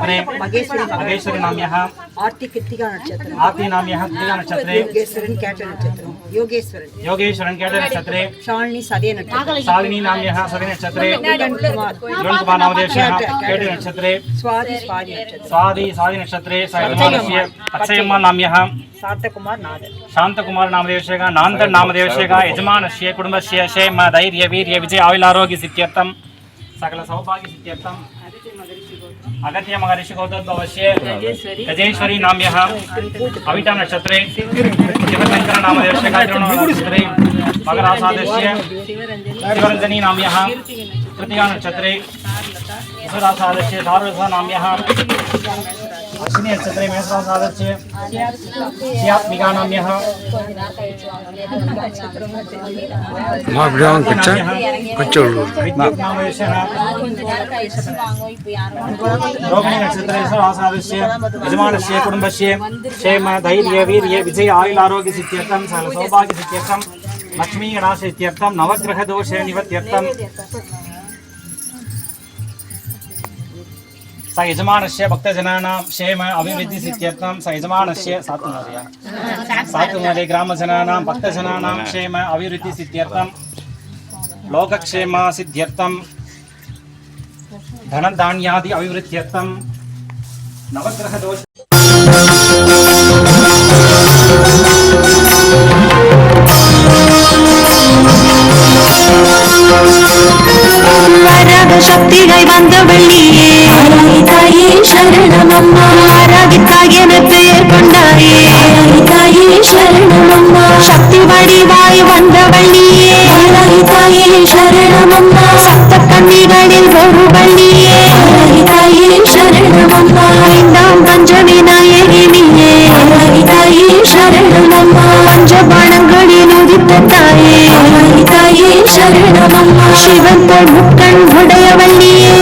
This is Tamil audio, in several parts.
नक्षत्रे मगेश्वरी नाम्यः आर्ति कृत्तिका नक्षत्र आर्ति नाम्यः कृत्तिका नक्षत्रे योगेश्वरन कैट नक्षत्रे शालिनी सदे नक्षत्र शालिनी नाम्यः सदे नक्षत्रे किरण कुमार नामदेवस्य कैट नक्षत्रे स्वाति नक्षत्रे सयजमानस्य अक्षयम्मा नाम्यः शांतकुमार नामदेवस्य नान्दन नामदेवस्य यजमानस्य कुटुंबस्य क्षेम धैर्य वीर्य विजय आयुरारोग्य सिद्ध्यर्थं सकल सौभाग्य सिद्ध्यर्थं अगत्य महर्षि गौतमस्य गजेश्वरी नाम्यः अविटा नक्षत्रे शिवशंकर नामदेवस्य नक्षत्रे मकरासादस्य शिवरंजनी नाम्यः कृतिका नक्षत्रे ईश्वरासादस्य सारसा नाम्यः अश्विनी नक्षत्रे मेषरासादस्य स्यात्मिका नाम्यः रोहिणी नक्षत्रे ईश्वरासादस्य यजमानस्य कुटुंबस्य क्षेम धैर्य वीर्य विजय आयुर आरोग्य सिद्ध्यर्थं सकल सौभाग्य सिद्ध्यर्थं लक्ष्मी गणाश सिद्ध्यर्थं नवग्रह दोष निवृत्त्यर्थं स यजमानस्य भक्तजनानां क्षेम अभिवृद्धि सिद्ध्यर्थं स यजमानस्य सातुमले ग्रामजनानां भक्तजनानां क्षेम अभिवृद्धि सिद्ध्यर्थं लोकक्षेम सिद्ध्यर्थं धनधान्यादि अभिवृद्ध्यर्थं नवग्रह दोष शक्तिगै वंदवल्लिये ताये शरणमम्मा आराधिताये पेर कोंडाये ताये शरणमम्मा शक्ति वडिवाय वंदवल्लिये ताये शरणमम्मा सप्त कन्निगळिल ओरुवल्लिये ताये शरणमम्मा ऐंदाम पंचमी नायकिनिये ताये शरणमम्मा पंचबाणगळिल उदित ताये ताये शरणमम्मा शिवन मुक्कण उडयवल्लिये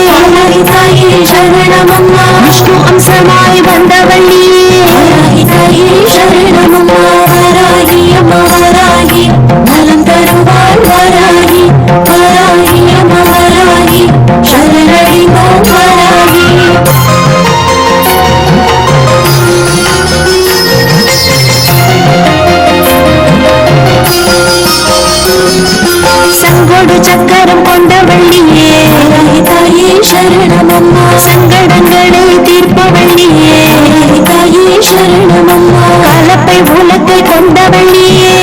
ताये शरणमम्मा विष्णु अंशमाय वंदवल्लिये ताये शरणमम्मा वराहि अम्मा वराहि नलं तरुवाळ वराहि वराहि अम्मा वराहि शरणरि ओं वराहि संगोडु चक्करम कोंडवल्लिये ताये शरणमम्मा संगडंगळे तीर्पवल्लिये ताये शरणमम्मा कालप्पै उलक्कै कोंडवल्लिये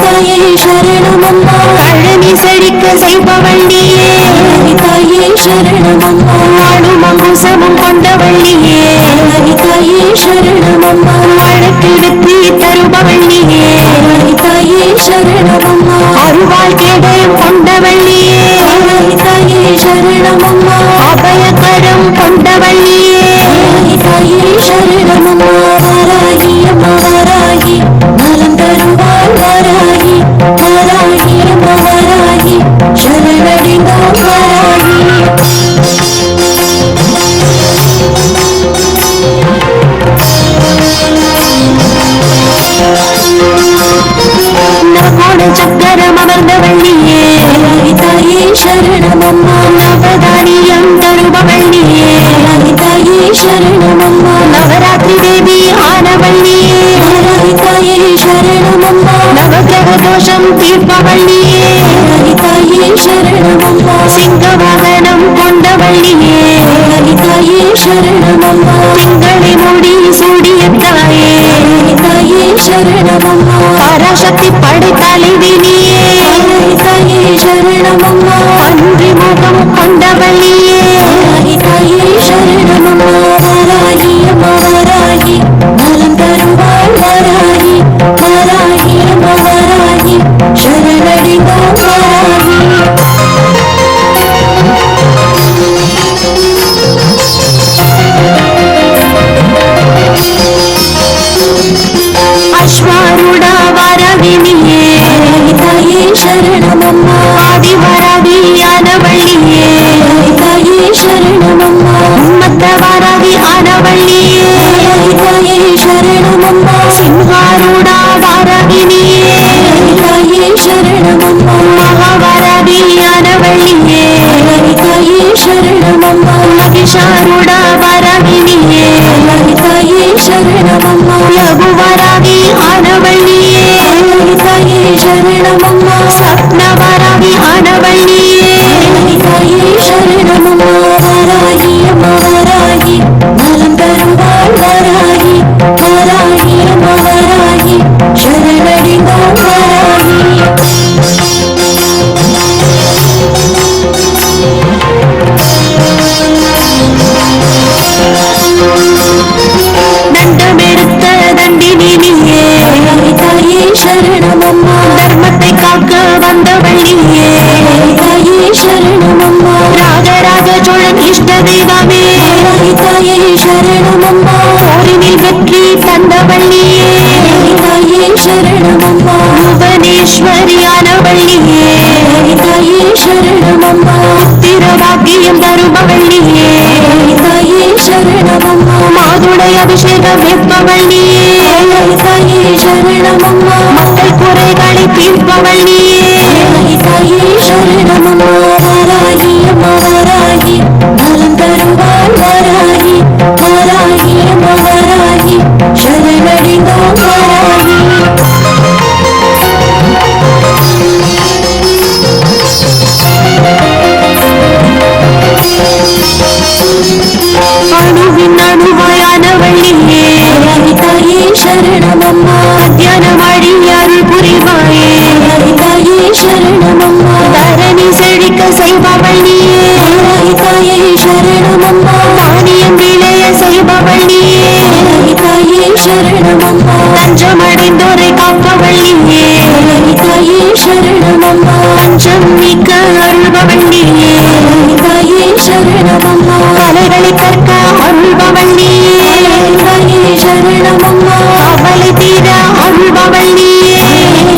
ताये शरणमम्मा कळनी सडिक्क सैपवल्लिये ताये शरणमम्मा आडु मंगुसमं कोंडवल्लिये ताये शरणमम्मा वळक्कु வெற்றி தருபவள்ளியே தாயே சரணமம்மா அருவாள் கேடயம் கொண்டவள்ளியே தாயே சரணமம்மா அபயகரம் கொண்டவள்ளியே தாயே சரணமம்மா வராகி அம்மா வராகி நலம் தருவாள் வராகி வராகி அம்மா வராகி சரணடைந்தோம் வராகி नकोड चक्करम अमर्दवल्लिये ताये शरणमम्मा नवधान्यं तरुबवल्लिये ताये शरणमम्मा नवरात्रि देवी आनवल्लिये ताये शरणमम्मा नवग्रह दोषं तीर्पवल्लिये ताये शरणमम्मा सिंहवाहनं कोंडवल्लिये ताये शरणमम्मा तिंगळि मुडी सूडियत्ताये ताये शरणमम्मा पराशक्ति पडैताले विनिये ताये शरणमम्मा अन्रि मुखं कोंडवल्लिये ताये शरणमम्मा वराहि अम्मा वराहि नलं तरुवाळ वराहि वराहि अम्मा वराहि शरणडिन्दों वराहि अश्वारूढा वरविनिये ताये शरणमम्मा आदिवरादि आनवल्लिये ताये शरणमम्मा उन्मत्तवरादि आनवल्लिये ताये शरणमम्मा सिंहारूढा वरविनिये ताये शरणमम्मा महावरादि आनवल्लिये ताये शरणमम्मा महिषारूढा वरविनिये சரணமம்மா லகுவராகி ஆனவள்ளியே தாயே சரணமம்மா சப்னவராகி ஆனவள்ளியே தாயே சரணமம்மா வாராகி அம்மா வாராகி நலம் தரும் வாராகி வாராகி அம்மா வாராகி சரணடைந்தோம் வாராகி தண்டமெடுத்த தண்டினி நீயே தாயே சரணமம்மா தர்மத்தை காக்க வந்தவள்ளியே தாயே சரணமம்மா ராஜராஜ சோழன் இஷ்ட தெய்வமே தாயே சரணமம்மா போரினில் வெற்றி தந்தவள்ளியே தாயே சரணமம்மா புவனேஸ்வரியானவள்ளியே தாயே சரணமம்மா திரவாக்கியம் தருபவள்ளியே தாயே சரணமம்மா மாதுளை அபிஷேகம் வெப்பவள்ளியே தாயே சரணமம்மா மக்கள் குறைகளை தீர்ப்பவள்ளியே தாயே சரணமம்மா வாராகி அம்மா வாராகி நலம் தரும் வாராகி வாராகி அம்மா வாராகி சரணடைந்தோம் வாராகி அணுவின் அணுவாயானவள்ளியே தாயே சரணமம்மா தியானமாடி அருள் புரிவாயே தாயே சரணமம்மா தரணி செழிக்க செய்பவள்ளியே தாயே சரணமம்மா தானியம் விளைய செய்பவள்ளியே தாயே சரணமம்மா தஞ்சமடைந்தோரை காப்பவள்ளியே தாயே சரணமம்மா பஞ்சம் நீக்க அருள்பவள்ளியே தாயே சரணமம்மா கலைகளை கற்க அருள்பவள்ளியே தாயே சரணமம்மா அவளை தீர அருள்பவள்ளியே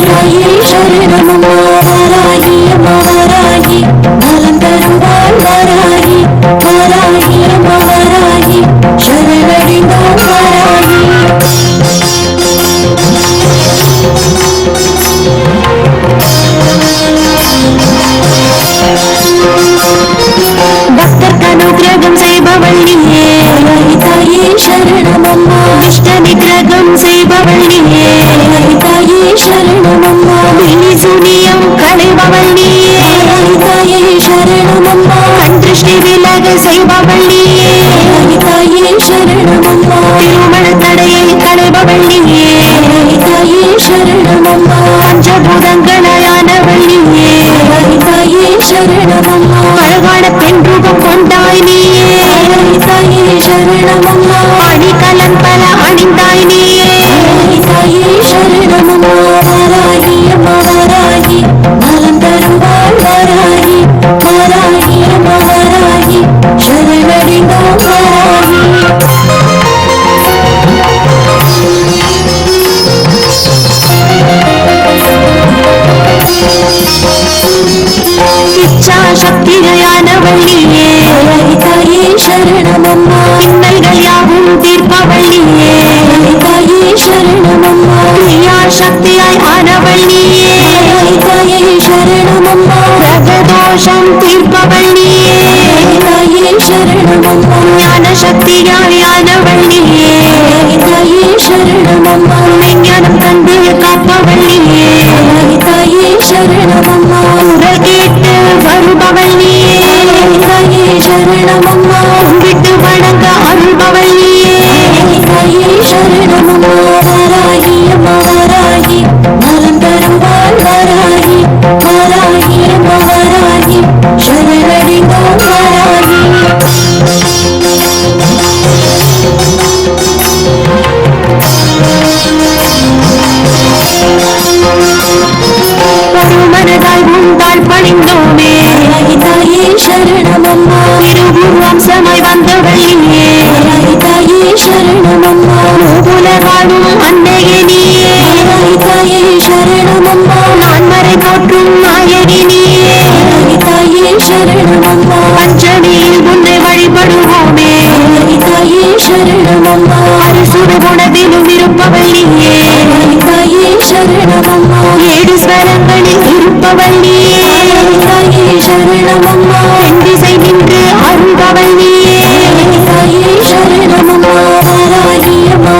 தாயே சரணமம்மா வாராகி அம்மா வாராகி நலம் தரும் வாராகி வாராகி அம்மா வாராகி சரணடைந்தோம் வாராகி பக்தர்க்கு அனுகிரகம் செய்பவள்ளியே தாயே சரணமம்மா இஷ்ட நிகிரகம் செய்பவள்ளியே தாயே சரணமம்மா விழி சுனியம் களைபவள்ளியே தாயே சரணமம்மா கண்திருஷ்டி விலக செய்பவள்ளியே தாயே சரணமம்மா திருமண தடையை களைபவள்ளியே தாயே சரணமம்மா பஞ்சபூதங்களாயானவள்ளியே தாயே சரணமம்மா அழகான பெண் ரூபம் கொண்டாய் நீயே தாயே சரணமம்மா அணிகலன் பல அணிந்தாய் நீயே தாயே சரணமம்மா வாராகி அம்மா வாராகி நலம் தரும் வாராகி வாராகி அம்மா வாராகி சரணடைந்தோம் வாராகி இச்சா சக்தியானவள்ளியே தாயே சரணமம்மா இன்னல்கள் யாவும் தீர்ப்பவள்ளியே தாயே சரணமம்மா கிரியா சக்தியாய் ஆனவள்ளியே தாயே சரணமம்மா ரகதோஷம் தீர்ப்பவள்ளியே தாயே சரணமம்மா ஞான சக்தியாய் ஆனவள்ளியே தாயே சரணமம்மா ஞானம் தந்து காப்பவள்ளியே தாயே சரணமம்மா குரல் கேட்டு வருபவள்ளியே தாயே சரணமம்மா விட்டு வணங்க அருள்பவள்ளியே தாயே சரணமம்மா வாராகி அம்மா வாராகி நலம் தரும் வாராகி வாராகி அம்மா வாராகி சரணடைந்தோம் வாராகி ஒரு மனதாய் உண்டாள் பணிந்தோமே தாயே சரணமம்மா திருகுரு அம்சமாய் வந்தவள்ளியே தாயே சரணமம்மா உலகாடும் அன்னையே நீயே தாயே சரணமம்மா நான் மறை போற்றும் நாயகி நீயே தாயே சரணமம்மா பஞ்சமியில் உன்னை வழிபடுவோமே தாயே சரணமம்மா அரசுடு குணத்திலும் இருப்பவள்ளியே தாயே சரணமம்மா ஏழு ஸ்வரங்களில் இருப்பவள்ளியே தாயே சரணமம்மா என் திசை நின்று அருள்பவள்ளியே தாயே சரணமம்மா வாராகி அம்மா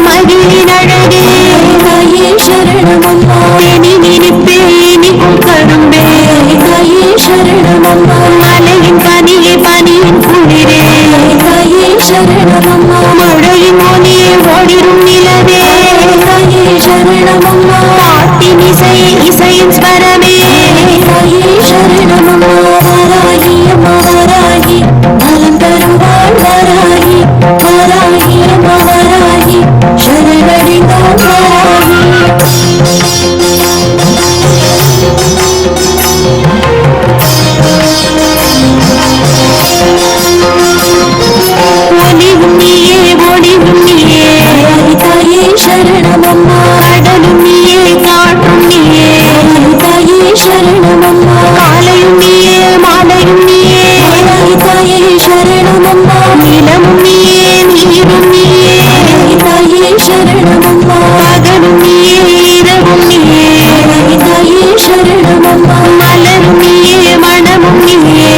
மகிழின் அழகே தாயே சரணமம்மா தேனி நினைப்பே இனிக்கும் கரும்பே தாயே சரணமம்மா மலையின் பனியே பனியின் குளிரே தாயே சரணமம்மா மழையின் ஒலியே ஓடிடும் நிலவே தாயே சரணமம்மா பாட்டின் இசையே இசையின் ஸ்வரமே தாயே சரணமம்மா வாராகி அம்மா வாராகி நலம் தருவாள் வாராகி வாராகி அம்மா வாராகி சரணடைந்தோம் வாராகி ஒளியும் நீயே ஒளியும் நீயே தாயே சரணமம்மா கடலும் நீயே காற்றும் நீயே தாயே சரணமம்மா காலையும் நீயே மாலையும் நீயே தாயே சரணமம்மா நிலமும் நீயே நீரும் நீயே தாயே சரணமம்மா பகலும் நீயே இரவும் நீயே தாயே சரணமம்மா மலரும் நீயே மனமும் நீயே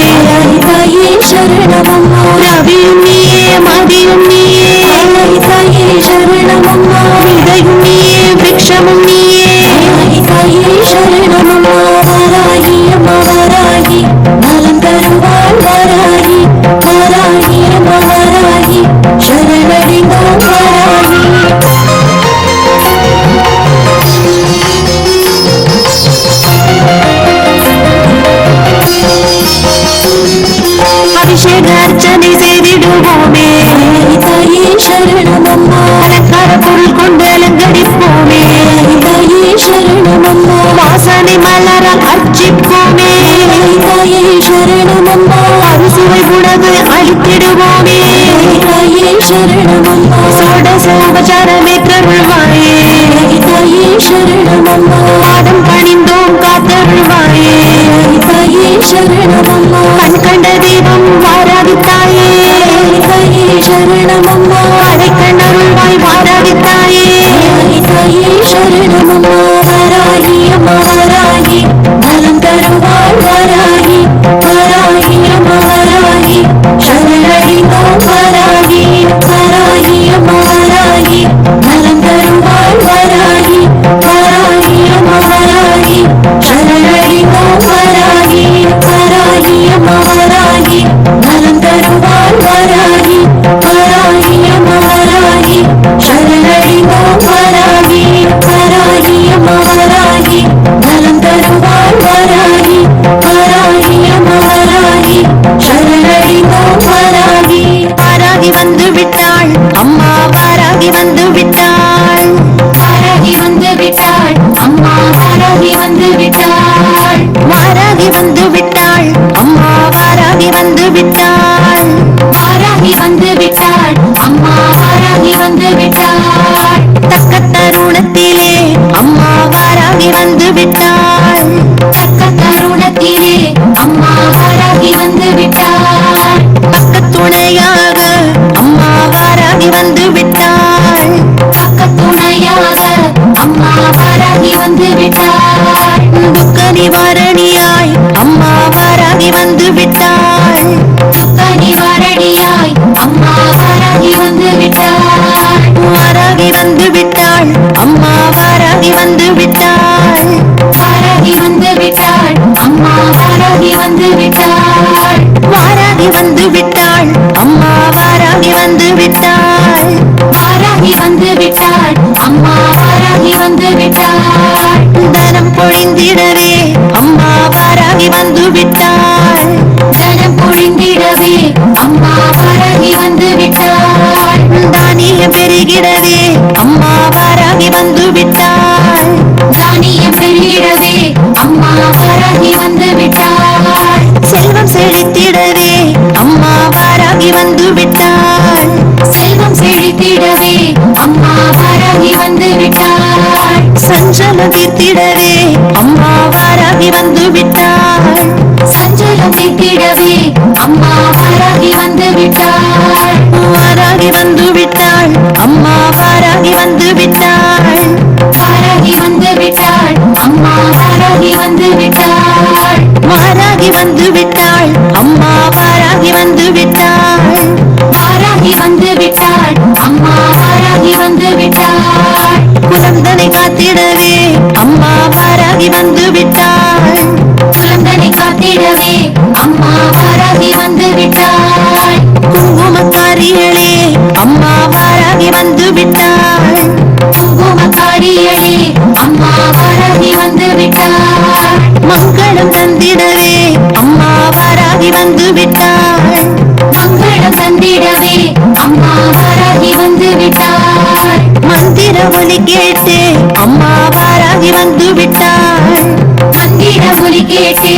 தாயே சரணமம்மா ரவியும் நீயே மதியும் நீயே தாயே சரணமம்மா விதையும் நீயே விருட்சமும் நீயே தாயே சரணமம்மா வாராகி அம்மா வாராகி நலம் தருவாள் வாராகி வாராகி அம்மா வாராகி சரணடைந்தோம் வாராகி அபிஷேக அர்ச்சனை செய்திடுவோமே தாயே சரணமம்மா அலங்கார பொருள் கொண்டு அலங்கரிப்போமே தாயே சரணமம்மா வாசனை மலரால் அர்ச்சிப்போமே தாயே சரணமம்மா அறுசுவை உணவு அளித்திடுவோமே தாயே சரணமம்மா சோடச உபச்சாரமே தருள்வாயே தாயே சரணமம்மா பாதம் பணிந்தோம் காத்தருள்வாயே தாயே சரணமம்மா கண் கண்ட தெய்வம் வாராவித்தாயே தாயே சரணமம்மா அடைக்கண் அருள்வாய் வாராவித்தாயே தாயே சரணமம்மா வாராகி அம்மா வாராகி நலம் தருவாள் வாராகி வாராகி அம்மா வாராகி சரணடைந்தோம் வாராகி வாராகி அம்மா வாராகி நலம் தருவாள் வாராகி வாராகி அம்மா வாராகி சரணடைந்தோம் வாராகி வாராகி அம்மா வாராகி நலம் தருவாள் வாராகி வாராகி அம்மா வாராகி சரணடைந்தோம் வாராகி வாராகி அம்மா வாராகி நலம் தருவாள் வாராகி வாராகி அம்மா வாராகி சரணடைந்தோம் வாராகி வாராகி வந்து விட்டாள் அம்மா வாராகி வந்து விட்டாள் வாராகி வந்து விட்டாள் அம்மா வாராகி வந்து விட்டாள் வாராகி வந்து விட்டாள் அம்மா வாராகி வந்து விட்டாள் வாராகி வந்து விட்டாள் அம்மா வாராகி வந்து விட்டாள் தக்க தருணத்திலே அம்மா வாராகி வந்து விட்டாள் தக்க தருணத்திலே அம்மா வாராகி வந்து விட்டாள் பக்க துணையாக அம்மா வாராகி வந்து விட்டாள் பக்க துணையாக அம்மா வாராகி வந்து விட்டாள் துக்க நிவாரணியாய் அம்மா வாராகி வந்து விட்டாள் துக்க நிவாரணியாய் அம்மா வாராகி வந்து விட்டாள் வாராகி வந்து விட்டாள் அம்மா வாராகி வந்து விட்டாள் வாராகி வந்து விட்டாள் அம்மா வாராகி வந்து விட்டாள் வாராகி வந்து விட்டாள் அம்மா வாராகி வந்து விட்டாள் வாராகி வந்து விட்டாள் அம்மா வாராகி வந்து விட்டாள் தனம் பொழிந்திடவே அம்மா வாராகி வந்து விட்டாள் தனம் பொழிந்திடவே அம்மா வாராகி வந்து விட்டாள் தானியம் பெருகிடவே அம்மா வாராகி வந்து விட்டாள் தானியம் பெருகிடவே அம்மா வாராகி வந்து விட்டாள் செல்வம் செழித்திடவே அம்மா வாராகி வந்து விட்டாள் செல்வம் செழித்திடவே அம்மா வாராகி வந்து விட்டாள் சஞ்சலம் தீர்த்திடவே அம்மா வாராகி வந்து விட்டாள் சஞ்சலம் தீர்த்திடவே அம்மா வாராகி வந்து விட்டாள் வாராகி வந்து விட்டாள் அம்மா வாராகி வந்து விட்டாள் வாராகி வந்து விட்டாள் அம்மா வாராகி வந்து விட்டாள் வாராகி வந்து விட்டாள் அம்மா வாராகி வந்து விட்டாள் வாராகி வந்து விட்டாள் அம்மா வாராகி வந்து விட்டாள் காத்திடவே அம்மா வாராகி வந்து விட்டாள். குழந்தனை காத்திடவே அம்மா வாராகி வந்து விட்டாள். குங்குமக்காரிகளே அம்மா வாராகி வந்து விட்டாள். குங்குமக்காரிகளே அம்மா வாராகி வந்து விட்டாள். மங்களம் தந்திடவே அம்மா வாராகி வந்து விட்டாள். மங்களம் தந்திடவே அம்மா வாராகி வந்து விட்டாள். மந்திர ஒலி கேட்டு அம்மா வாராகி வந்து விட்டாள். மந்திர ஒலி கேட்டு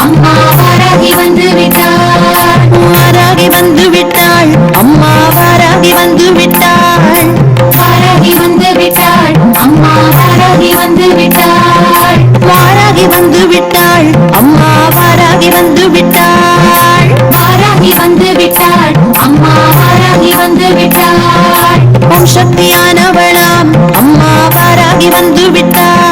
அம்மா வாராகி வந்து விட்டாள். வாராகி வந்து விட்டாள் அம்மா வாராகி வந்து விட்டாள். வாராகி வந்து விட்டாள் அம்மா வாராகி வந்து விட்டாள். வாராகி வந்து விட்டாள் அம்மா வாராகி வந்து விட்டாள். வாராகி வந்து விட்டாள் அம்மா வாராகி வந்து விட்டாள். ஓம் சக்தியானவளாம் அம்மா வாராகி வந்து விட்டாள்.